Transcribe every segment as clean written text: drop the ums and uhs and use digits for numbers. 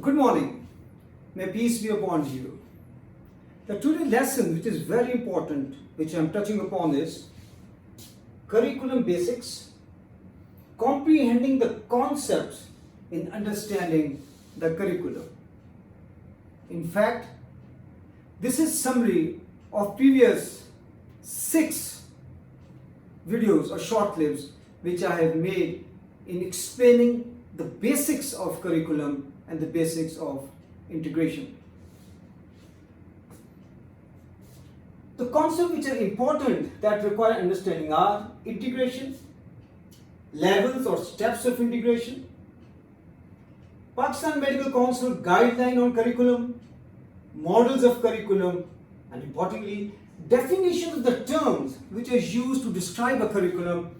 Good morning. May peace be upon you. The today's lesson, which is very important, which I am touching upon, is curriculum basics, comprehending the concepts in understanding the curriculum. In fact, this is summary of previous 6 videos or short clips which I have made in explaining the basics of curriculum and the basics of integration. The concepts which are important that require understanding are integration, levels or steps of integration, Pakistan Medical Council guideline on curriculum, models of curriculum, and importantly, definition of the terms which are used to describe a curriculum,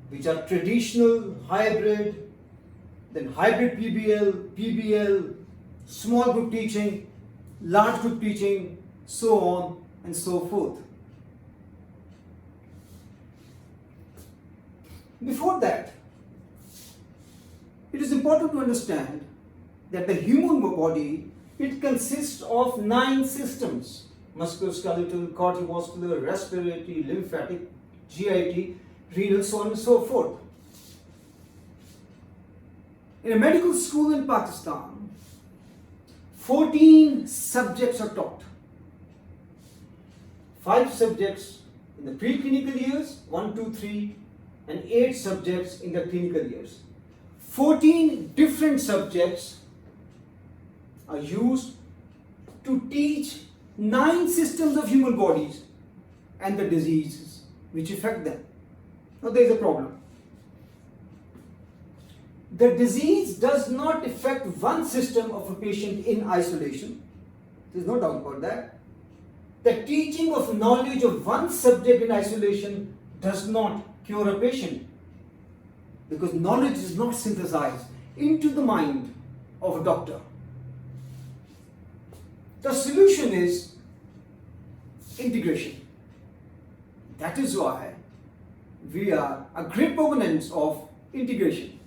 which are traditional, hybrid, then hybrid PBL, small group teaching, large group teaching, so on and so forth. Before that, it is important to understand that the human body, it consists of 9 systems: musculoskeletal, cardiovascular, respiratory, lymphatic, GIT, renal, so on and so forth. In a medical school in Pakistan, 14 subjects are taught. 5 subjects in the preclinical years, 1, 2, 3, and 8 subjects in the clinical years. 14 different subjects are used to teach 9 systems of human bodies and the diseases which affect them. Now there is a problem. The disease does not affect one system of a patient in isolation. There is no doubt about that. The teaching of knowledge of one subject in isolation does not cure a patient, because knowledge is not synthesized into the mind of a doctor. The solution is integration. That is why we are a great proponents of integration.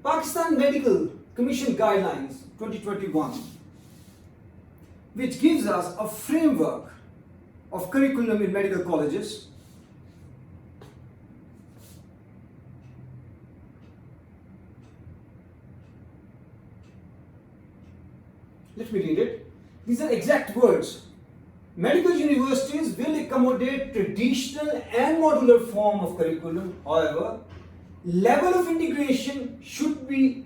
Pakistan Medical Commission Guidelines 2021, which gives us a framework of curriculum in medical colleges. Let me read it. These are exact words. Medical universities will accommodate traditional and modular form of curriculum. However, level of integration should be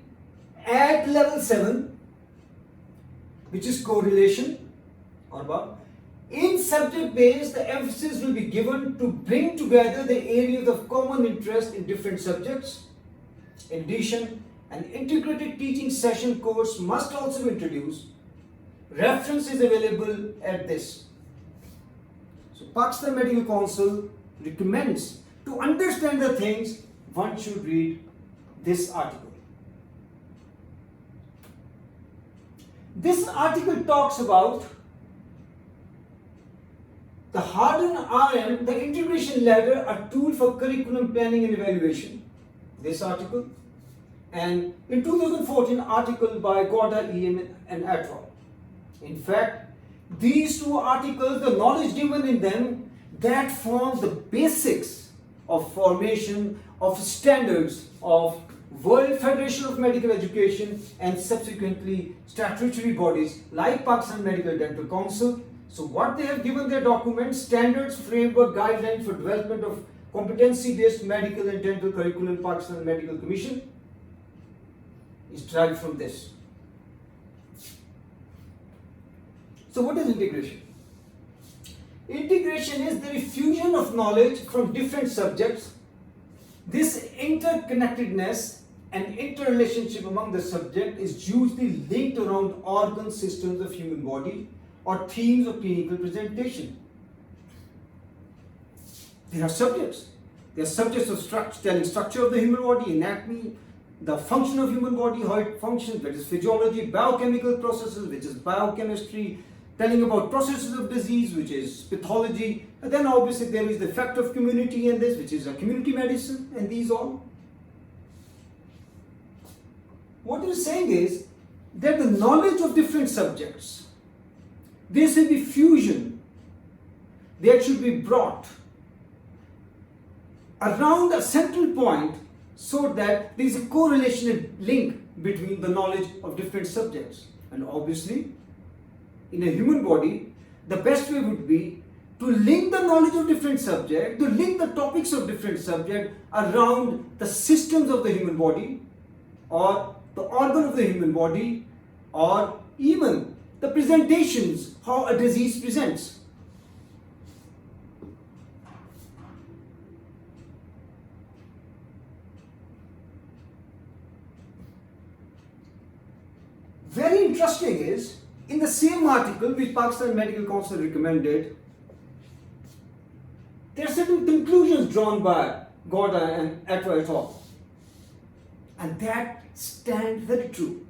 at level 7, which is correlation or above. In subject base, the emphasis will be given to bring together the areas of common interest in different subjects. In addition, an integrated teaching session course must also be introduced. Reference is available at this. So Pakistan Medical Council recommends, to understand the things, one should read this article. This article talks about the Harden RM, the integration ladder, a tool for curriculum planning and evaluation. This article, and in 2014 article by Gorda, EM and Atwell. In fact, these 2 articles, the knowledge given in them, that forms the basics of formation of standards of World Federation of Medical Education and subsequently statutory bodies like Pakistan Medical Dental Council. So what they have given their documents, standards, framework, guidelines for development of competency-based medical and dental curriculum, Pakistan Medical Commission, is derived from this. So what is integration? Integration is the diffusion of knowledge from different subjects. This interconnectedness and interrelationship among the subject is usually linked around organ systems of human body or themes of clinical presentation. There are subjects. There are subjects of telling structure of the human body, anatomy, the function of human body, how it functions, that is physiology, biochemical processes, which is biochemistry, telling about processes of disease, which is pathology, and then obviously there is the effect of community in this, which is a community medicine, and these all. What it is saying is that the knowledge of different subjects, there should be fusion, that should be brought around a central point so that there is a correlation and link between the knowledge of different subjects. And obviously, in a human body, the best way would be to link the knowledge of different subjects, to link the topics of different subjects around the systems of the human body, or the organ of the human body, or even the presentations, how a disease presents. Very interesting is, in the same article which Pakistan Medical Council recommended, there are certain conclusions drawn by Gowda and Atwa et al. And that stand very true.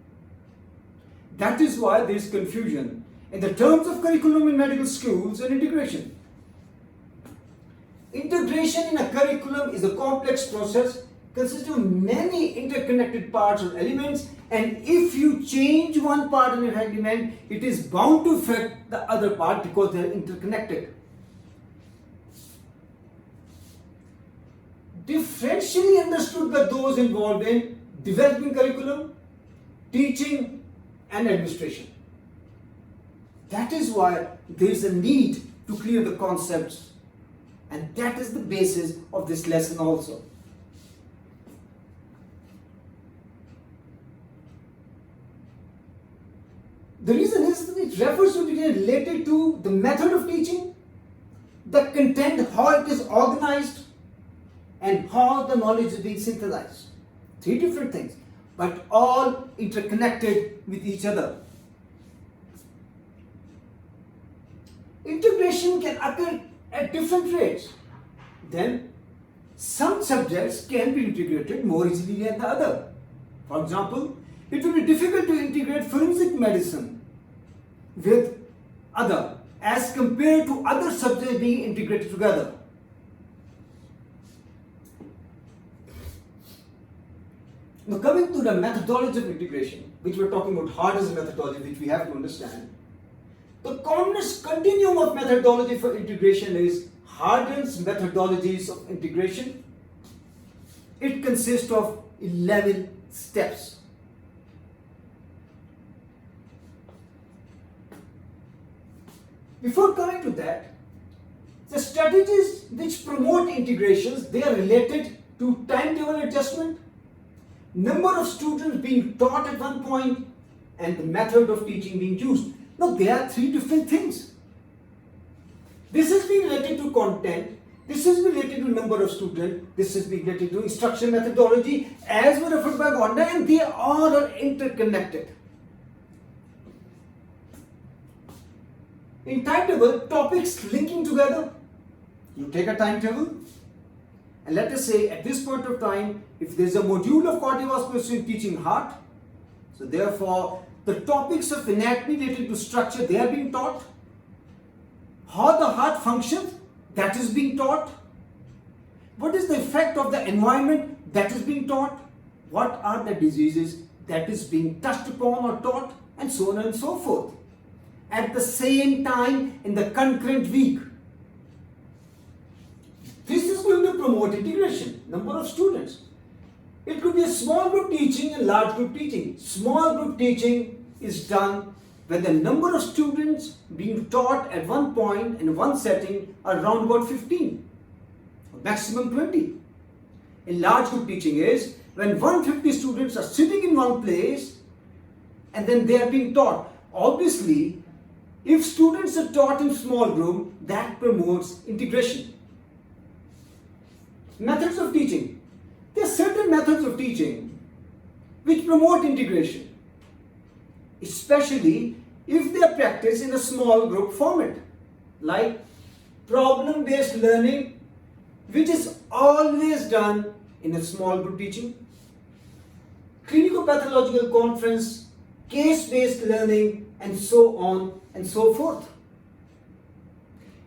That is why there is confusion in the terms of curriculum in medical schools and integration. Integration in a curriculum is a complex process consisting of many interconnected parts or elements, and if you change one part in an element, it is bound to affect the other part because they are interconnected. Differentially understood by those involved in developing curriculum, teaching and administration. That is why there is a need to clear the concepts, and that is the basis of this lesson also. The reason is that it refers to detail related to the method of teaching, the content, how it is organized, and how the knowledge is being synthesized. Three different things, but all interconnected with each other. Integration can occur at different rates. Then, some subjects can be integrated more easily than the other. For example, it will be difficult to integrate forensic medicine with other as compared to other subjects being integrated together. Now coming to the methodology of integration, which we are talking about hard as a methodology, which we have to understand. The commonest continuum of methodology for integration is Hardin's methodologies of integration. It consists of 11 steps. Before coming to that, the strategies which promote integrations, they are related to timetable adjustment, number of students being taught at one point, and the method of teaching being used. Now, there are three different things. This is being related to content, this is related to number of students, this is being related to instruction methodology, as were referred by Gowda, and they all are interconnected. In timetable, topics linking together. You take a timetable, and let us say at this point of time, if there is a module of cardiovascular student teaching heart, so therefore the topics of anatomy related to structure, they are being taught. How the heart functions, that is being taught. What is the effect of the environment, that is being taught. What are the diseases, that is being touched upon or taught, and so on and so forth. At the same time, in the concurrent week. This is going to promote integration, number of students. It could be a small group teaching and large group teaching. Small group teaching is done when the number of students being taught at one point in one setting are around about 15, or maximum 20. A large group teaching is when 150 students are sitting in one place and then they are being taught. Obviously, if students are taught in small group, that promotes integration. Methods of teaching. There are certain methods of teaching which promote integration, especially if they are practiced in a small group format, like problem-based learning, which is always done in a small group teaching, clinico-pathological conference, case-based learning, and so on and so forth.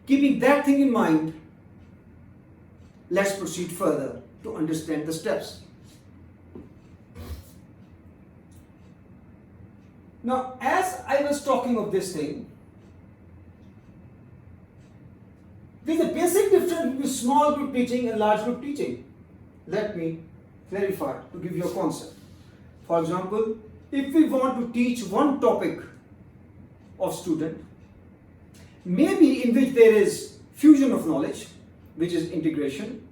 Keeping that thing in mind, let's proceed further to understand the steps. Now, as I was talking of this thing, there's a basic difference between small group teaching and large group teaching. Let me clarify to give you a concept. For example, if we want to teach one topic of student, maybe in which there is fusion of knowledge, which is integration,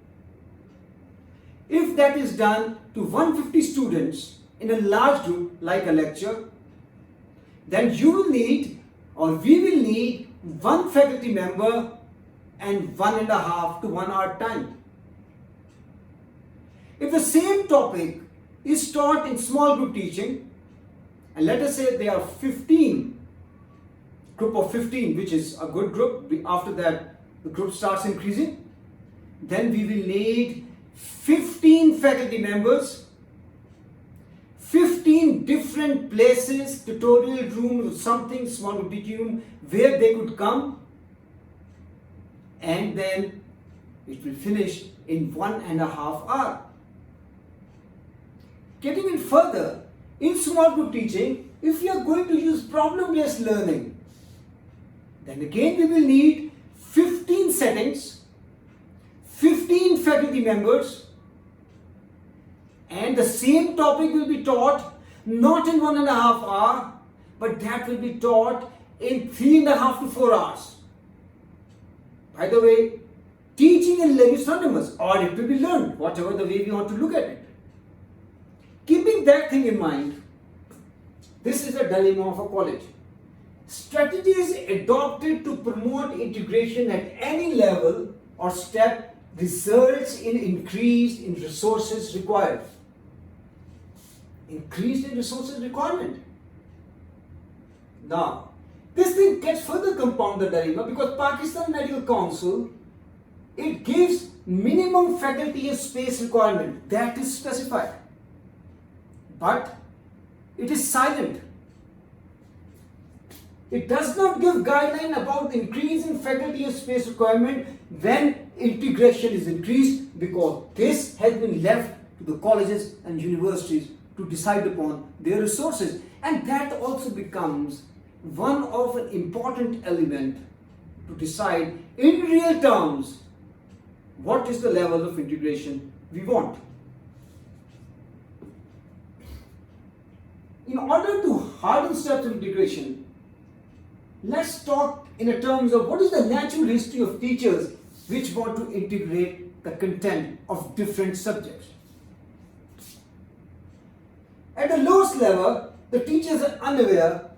if that is done to 150 students in a large group like a lecture, then you will need, or we will need, one faculty member and 1.5 to 1 hour time. If the same topic is taught in small group teaching, and let us say there are 15, group of 15, which is a good group, after that the group starts increasing, then we will need 15 faculty members, 15 different places, tutorial room, something, small group teaching room, where they could come, and then it will finish in 1.5 hours. Getting it further, in small group teaching, if we are going to use problem-based learning, then again we will need 15 settings, 15 faculty members, and the same topic will be taught not in 1.5 hours, but that will be taught in 3.5 to 4 hours. By the way, teaching and learning is synonymous, or it will be learned, whatever the way we want to look at it. Keeping that thing in mind, this is a dilemma of a college. Strategies adopted to promote integration at any level or step results in increased in resources required. Increased in resources requirement. Now, this thing gets further compounded dilemma because Pakistan Medical Council, it gives minimum faculty and space requirement that is specified. But it is silent. It does not give guideline about increase in faculty and space requirement when integration is increased, because this has been left to the colleges and universities to decide upon their resources, and that also becomes one of an important element to decide in real terms what is the level of integration we want. In order to harden steps of integration, let's talk in terms of what is the natural history of teachers which want to integrate the content of different subjects. At the lowest level, the teachers are unaware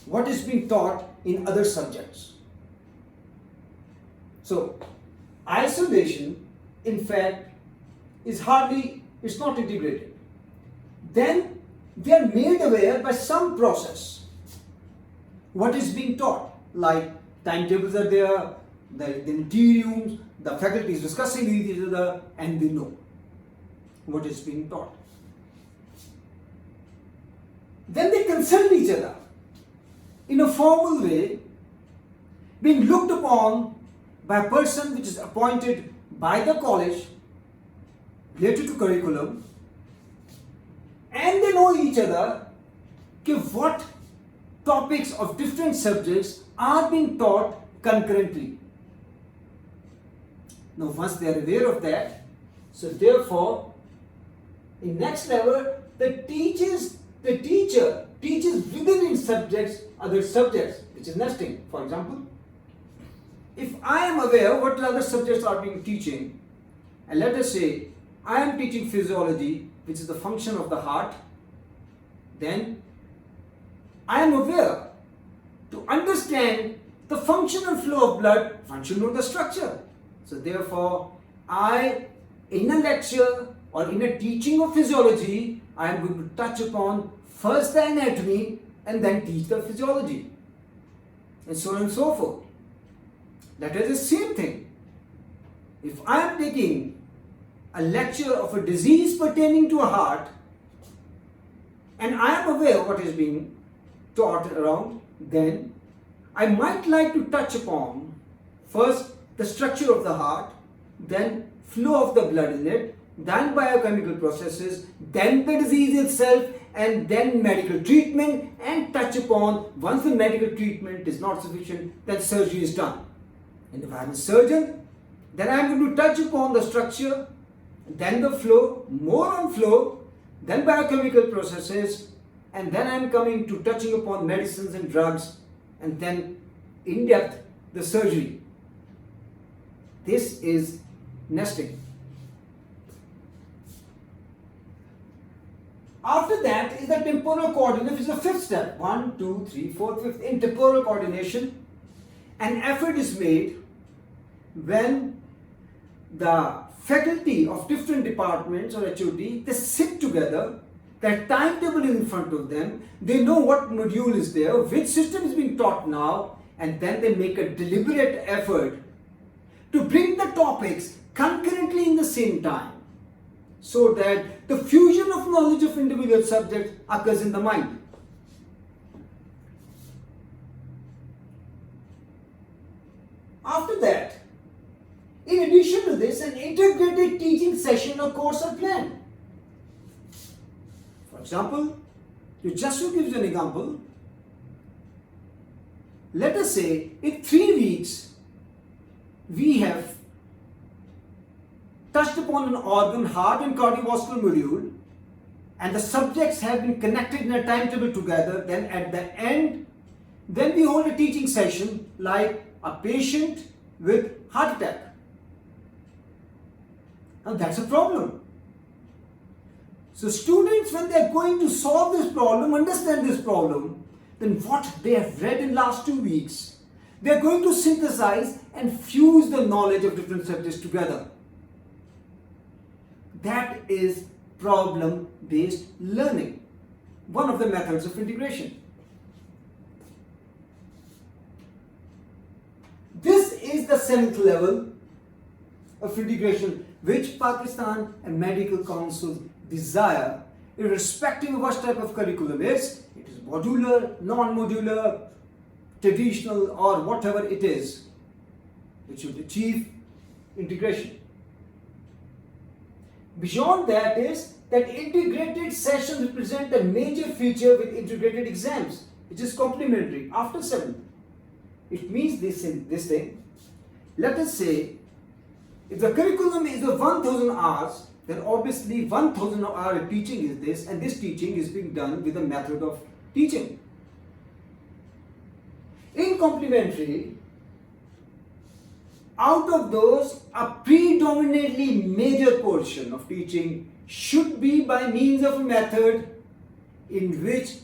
what is being taught in other subjects. So, isolation, in fact, it's not integrated. Then, they are made aware by some process what is being taught, like timetables are there, the tea rooms, the faculty is discussing with each other, and they know what is being taught. Then they consult each other in a formal way, being looked upon by a person which is appointed by the college related to curriculum, and they know each other what topics of different subjects are being taught concurrently. Now once they are aware of that, so therefore in next level the teacher teaches within his subjects other subjects, which is nesting. For example, if I am aware what other subjects are being teaching, and let us say I am teaching physiology, which is the function of the heart, then I am aware to understand the functional flow of blood, one should know the structure. So therefore, in a lecture or in a teaching of physiology, I am going to touch upon first the anatomy and then teach the physiology, and so on and so forth. That is the same thing. If I am taking a lecture of a disease pertaining to a heart, and I am aware what is being taught around, then I might like to touch upon first the structure of the heart, then flow of the blood in it, then biochemical processes, then the disease itself, and then medical treatment, and touch upon, once the medical treatment is not sufficient, then surgery is done. And if I am a surgeon, then I am going to touch upon the structure, then the flow, more on flow, then biochemical processes, and then I am coming to touching upon medicines and drugs, and then in depth the surgery. This is nesting. After that is the temporal coordination, which is the fifth step. 1, 2, 3, 4, 5th. In temporal coordination, an effort is made when the faculty of different departments or HOD, they sit together, their timetable is in front of them, they know what module is there, which system is being taught now, and then they make a deliberate effort to bring the topics concurrently in the same time, so that the fusion of knowledge of individual subjects occurs in the mind. After that, in addition to this, an integrated teaching session or course are planned. For example, just to give you an example, let us say in 3 weeks we have touched upon an organ, heart and cardiovascular module, and the subjects have been connected in a timetable together. Then at the end, then we hold a teaching session like a patient with heart attack. Now that's a problem. So students, when they are going to solve this problem, understand this problem, then what they have read in last 2 weeks, they are going to synthesize and fuse the knowledge of different subjects together. That is problem-based learning, one of the methods of integration. This is the 7th level of integration which Pakistan and Medical Council desire, irrespective of what type of curriculum it is modular, non-modular, traditional, or whatever it is, it should achieve integration. Beyond that is that integrated sessions represent a major feature with integrated exams, which is complementary after 7th. It means this thing. Let us say, if the curriculum is of 1000 hours, then obviously 1000 hour teaching is this, and this teaching is being done with a method of teaching. In complementary, out of those, a predominantly major portion of teaching should be by means of a method in which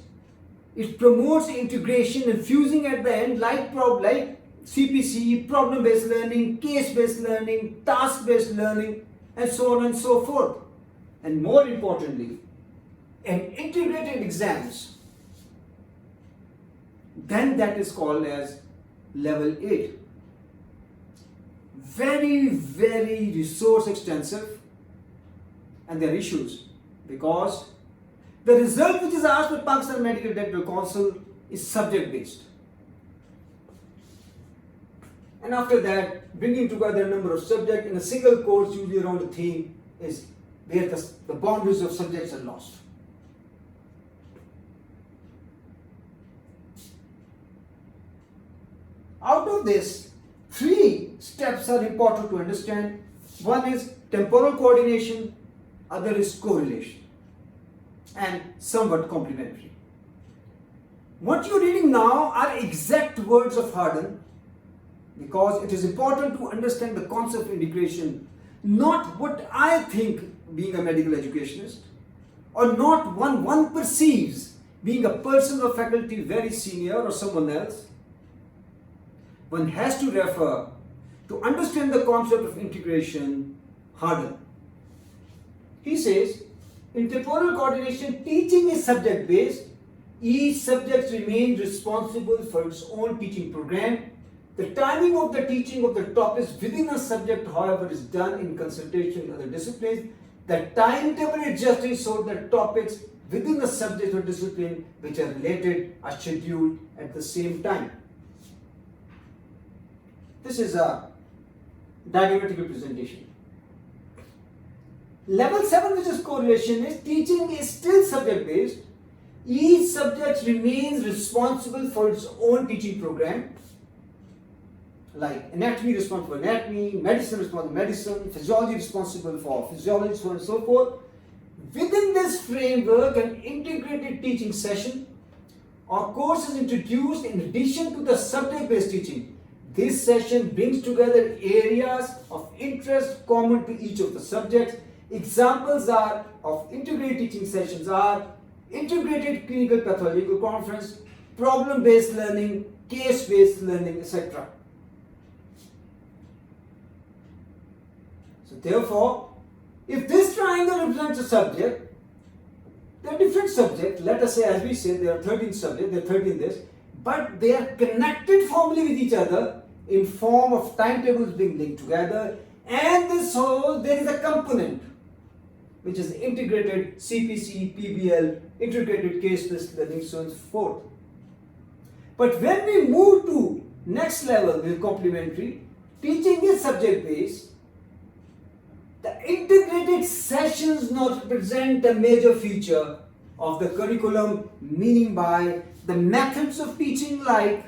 it promotes integration and fusing at the end, like CPC, problem-based learning, case-based learning, task-based learning, and so on and so forth. And more importantly, an integrated exams, then that is called as level 8. Very, very resource extensive, and there are issues because the result which is asked by Pakistan Medical Dental Council is subject based. And after that, bringing together a number of subjects in a single course, usually around a theme, is where the boundaries of subjects are lost. Out of this, 3 steps are important to understand. One is temporal coordination, other is correlation, and somewhat complementary. What you're reading now are exact words of Harden, because it is important to understand the concept of integration, not what I think being a medical educationist, or not one perceives being a person or faculty very senior or someone else. One has to refer to understand the concept of integration, Harden. He says, in temporal coordination, teaching is subject-based. Each subject remains responsible for its own teaching program. The timing of the teaching of the topics within a subject, however, is done in consultation with other disciplines. The timetable is adjusted so that topics within the subject or discipline which are related are scheduled at the same time. This is a diagrammatic representation. Level 7, which is correlation, is teaching is still subject based, Each subject remains responsible for its own teaching program, like anatomy responsible for anatomy, medicine responsible for medicine, physiology responsible for physiology, so on and so forth. Within this framework, an integrated teaching session or course is introduced in addition to the subject-based teaching. This session brings together areas of interest common to each of the subjects. Examples of integrated teaching sessions are integrated clinical pathological conference, problem-based learning, case-based learning, etc. So therefore, if this triangle represents a subject, there are different subjects. Let us say, as we said, there are 13 subjects, there are 13 this, but they are connected formally with each other in form of timetables being linked together, and this whole, there is a component which is integrated CPC, PBL, integrated case-based learning, so on and so forth. But when we move to next level with complementary, teaching is subject-based, the integrated sessions now represent a major feature of the curriculum, meaning by the methods of teaching like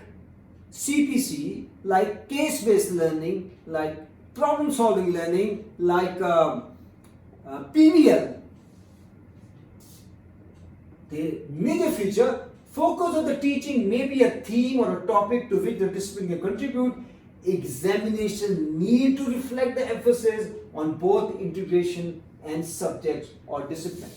CPC, like case-based learning, like problem-solving learning, like PBL. The major feature, focus of the teaching may be a theme or a topic to which the discipline can contribute. Examination need to reflect the emphasis on both integration and subject or discipline.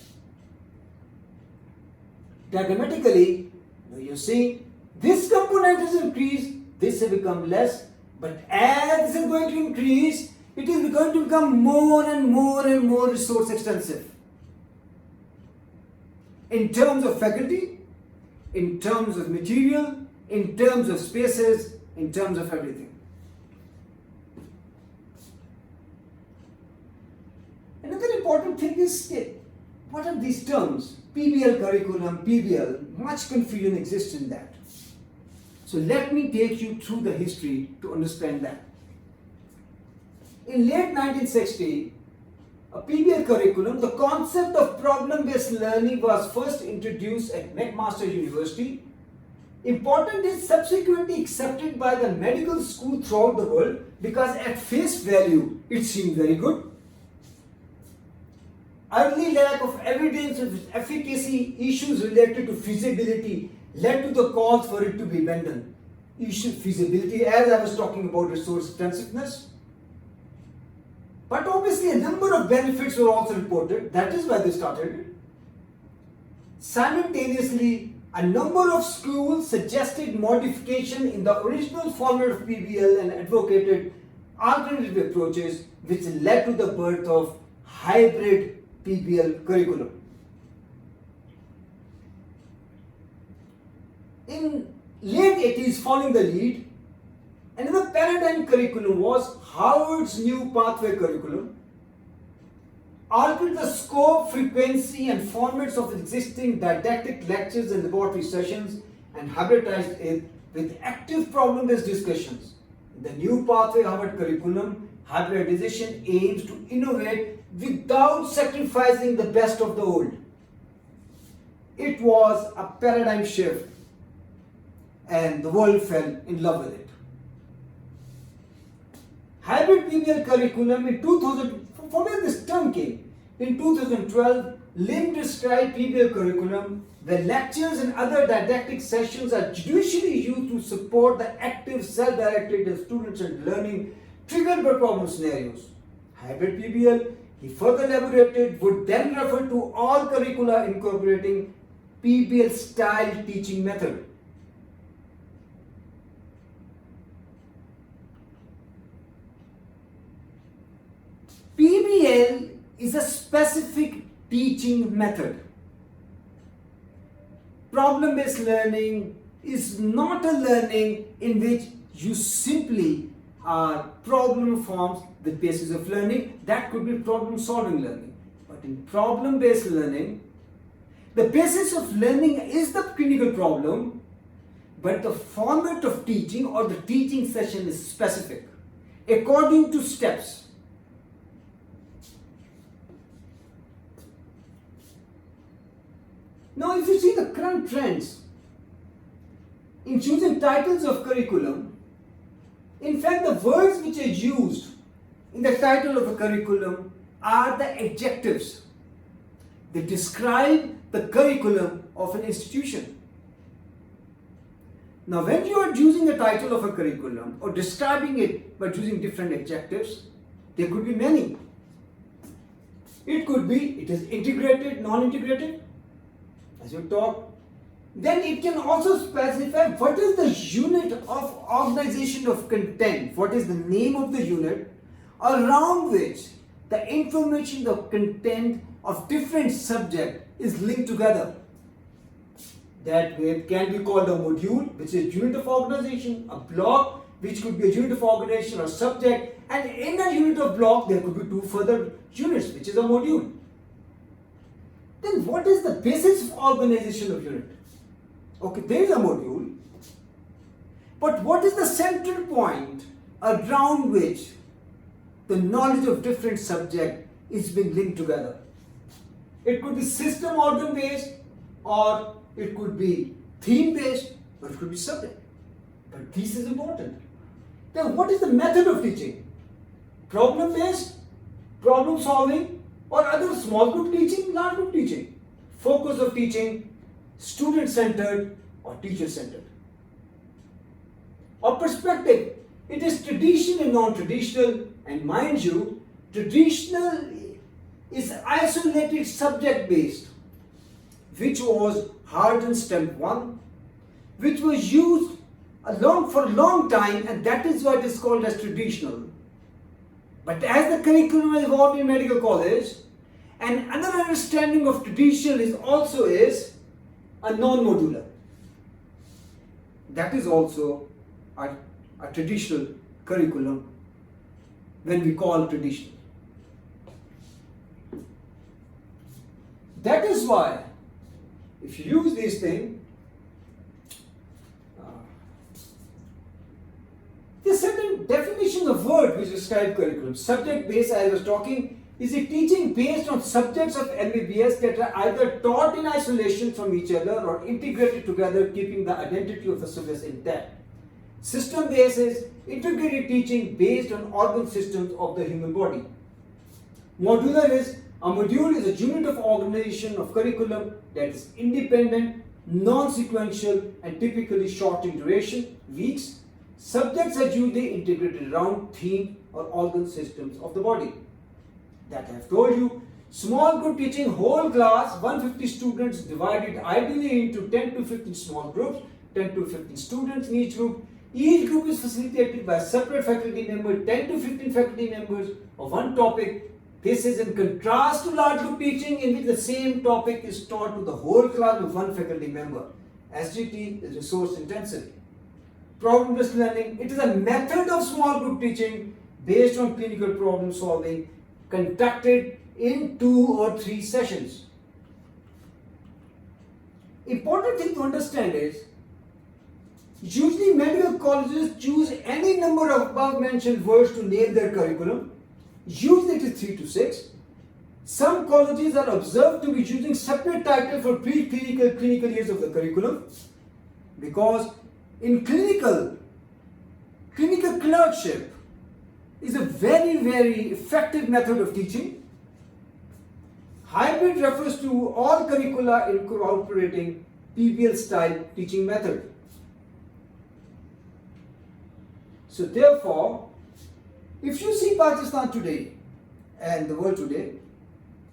Diagrammatically, you see, this component is increased, this has become less, but as this is going to increase, it is going to become more and more and more resource extensive. In terms of faculty, in terms of material, in terms of spaces, in terms of everything. Another important thing is, what are these terms? PBL curriculum, PBL, much confusion exists in that. So let me take you through the history to understand that. In late 1960, a PBL curriculum, the concept of problem-based learning was first introduced at McMaster University. Important is subsequently accepted by the medical school throughout the world because at face value, it seemed very good. Early lack of evidence of efficacy, issues related to feasibility led to the calls for it to be abandoned. Issue feasibility, as I was talking about resource extensiveness. But obviously a number of benefits were also reported. That is why they started it. Simultaneously, a number of schools suggested modification in the original format of PBL and advocated alternative approaches, which led to the birth of hybrid PBL curriculum. In late 80s, following the lead, another paradigm curriculum was Harvard's new pathway curriculum. Altered the scope, frequency and formats of existing didactic lectures and laboratory sessions and hybridized it with active problem-based discussions. The new pathway Harvard curriculum hybridization aims to innovate without sacrificing the best of the old. It was a paradigm shift and the world fell in love with it. Hybrid PBL curriculum in 2000, from where this term came, in 2012, Lim described PBL curriculum where lectures and other didactic sessions are judiciously used to support the active self-directed students and learning triggered by problem scenarios. Hybrid PBL, he further elaborated, would then refer to all curricula incorporating PBL style teaching method. PBL is a specific teaching method. Problem-based learning is not a learning in which you simply are problem forms the basis of learning. That could be problem-solving learning. But in problem-based learning, the basis of learning is the clinical problem, but the format of teaching or the teaching session is specific according to steps. Now, if you see the current trends in choosing titles of curriculum, in fact, the words which are used in the title of a curriculum are the adjectives. They describe the curriculum of an institution. Now, when you are choosing the title of a curriculum or describing it by using different adjectives, there could be many. It could be it is integrated, non-integrated, as you talk. Then it can also specify what is the unit of organization of content, what is the name of the unit around which the information, the content of different subject is linked together. That way it can be called a module, which is unit of organization, a block, which could be a unit of organization or subject, and in a unit of block there could be two further units, which is a module. Then what is the basis of organization of unit? Okay, there is a module, but what is the central point around which the knowledge of different subject is being linked together? It could be system organ based, or it could be theme based, or it could be subject. But this is important. Then what is the method of teaching? Problem based, problem solving, or other small group teaching, large group teaching? Focus of teaching, student centered or teacher centered? Or perspective, it is traditional and non-traditional, and mind you, traditional is isolated subject based, which was Hardin Stamp 1, which was used for a long time, and that is why it is called as traditional. But as the curriculum evolved in medical college, and another understanding of traditional is also is a non-modular. That is also a traditional curriculum when we call traditional. That is why if you use these things, there are certain definitions of word which describe curriculum. Subject based, as I was talking, is a teaching based on subjects of MBBS that are either taught in isolation from each other or integrated together, keeping the identity of the syllabus intact. System based is integrated teaching based on organ systems of the human body. Modular is a module is a unit of organization of curriculum that is independent, non-sequential, and typically short in duration, weeks. Subjects are usually integrated around theme or organ systems of the body. That I have told you. Small group teaching, whole class, 150 students divided ideally into 10 to 15 small groups, 10 to 15 students in each group. Each group is facilitated by a separate faculty member, 10 to 15 faculty members of one topic. This is in contrast to large group teaching in which the same topic is taught to the whole class with one faculty member. SGT is resource intensive. Problem-based learning, it is a method of small group teaching based on clinical problem solving conducted in 2 or 3 sessions. Important thing to understand is, usually medical colleges choose any number of above mentioned words to name their curriculum. Usually it is 3 to 6. Some colleges are observed to be using separate title for pre-clinical, clinical years of the curriculum, because in clinical clerkship is a very, very effective method of teaching. Hybrid refers to all curricula incorporating PBL style teaching method. So therefore, if you see Pakistan today and the world today,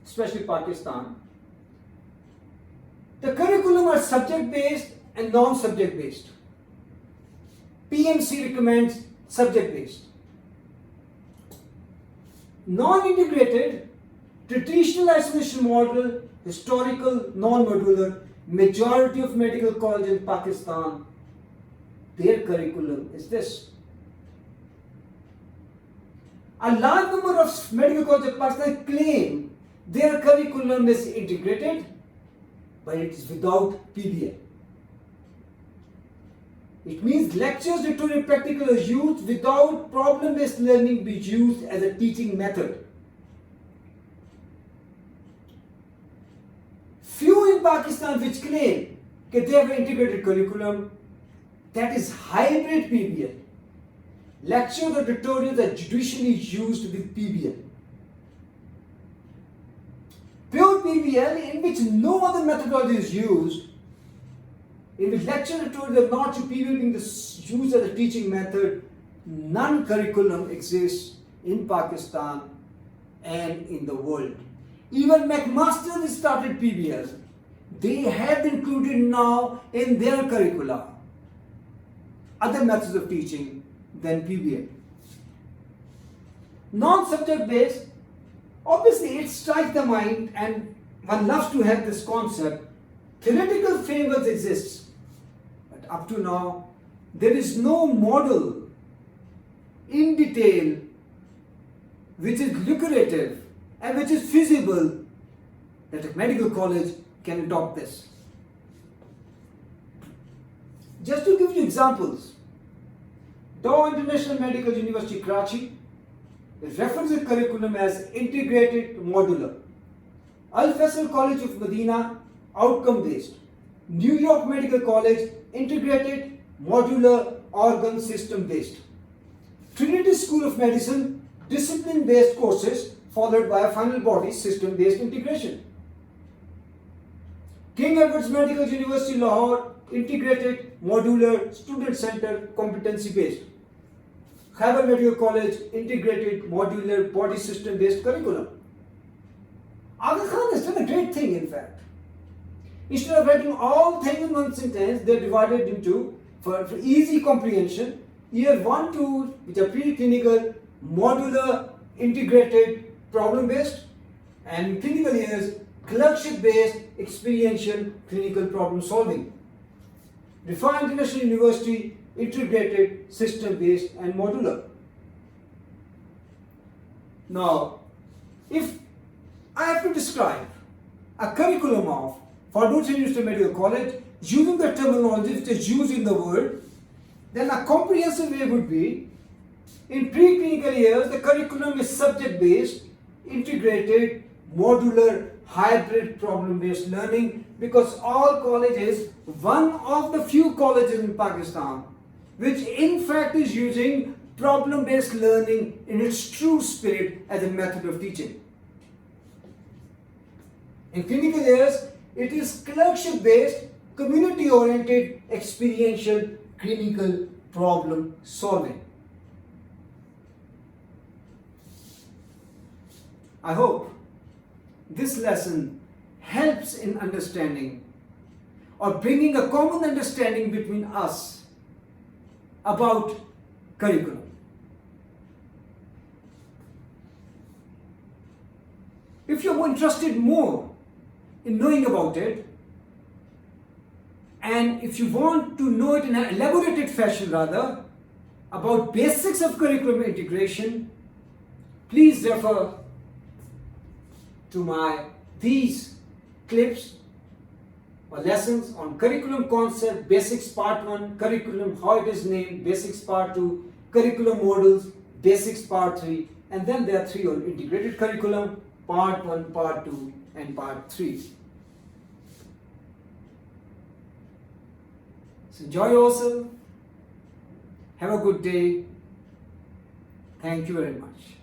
especially Pakistan, the curriculum are subject based and non-subject based. PMC recommends subject based. Non-integrated, traditional isolation model, historical, non-modular, majority of medical colleges in Pakistan, their curriculum is this. A large number of medical colleges in Pakistan claim their curriculum is integrated, but it is without PBL. It means lectures, tutorial, practical are used without problem-based learning being used as a teaching method. Few in Pakistan which claim that they have an integrated curriculum that is hybrid PBL. Lectures or tutorials are judicially used with PBL. Pure PBL, in which no other methodology is used, in which lecture tutorials are not to PBL being used as a teaching method, none curriculum exists in Pakistan and in the world. Even McMaster started PBL. They have included now in their curricula other methods of teaching than PBL. Non-subject based, obviously it strikes the mind and one loves to have this concept. Theoretical frameworks exist, but up to now there is no model in detail which is lucrative and which is feasible that a medical college can adopt this. Just to give you examples, Dow International Medical University Karachi refers to the curriculum as integrated modular. Al Faisal College of Medina, outcome based. New York Medical College, integrated modular organ system based. Trinity School of Medicine, discipline based courses followed by a final body system based integration. King Edward's Medical University Lahore, integrated modular student center competency based. Khyber Medical College, integrated modular body system based curriculum. Aga Khan has done a great thing, in fact. Instead of writing all things in one sentence, they are divided into, for easy comprehension, year 1 to, which are preclinical, modular, integrated, problem based, and clinical years, clerkship based, experiential, clinical problem solving. Rifa International University, integrated, system based, and modular. Now, if I have to describe a curriculum of Fardoor University Medical College using the terminology which is used in the world, then a comprehensive way would be, in preclinical years, the curriculum is subject based, integrated, modular, hybrid, problem based learning, because all colleges, one of the few colleges in Pakistan which in fact is using problem based learning in its true spirit as a method of teaching. In clinical years, it is clerkship based, community oriented, experiential, clinical problem solving. I hope this lesson helps in understanding or bringing a common understanding between us about curriculum. If you're interested more in knowing about it, and if you want to know it in an elaborated fashion rather, about basics of curriculum integration, please refer to these clips or lessons on curriculum concept, basics part 1, curriculum, how it is named, basics part 2, curriculum models, basics part 3, and then there are 3 on integrated curriculum, part 1, part 2, and part 3. So enjoy yourself, have a good day, thank you very much.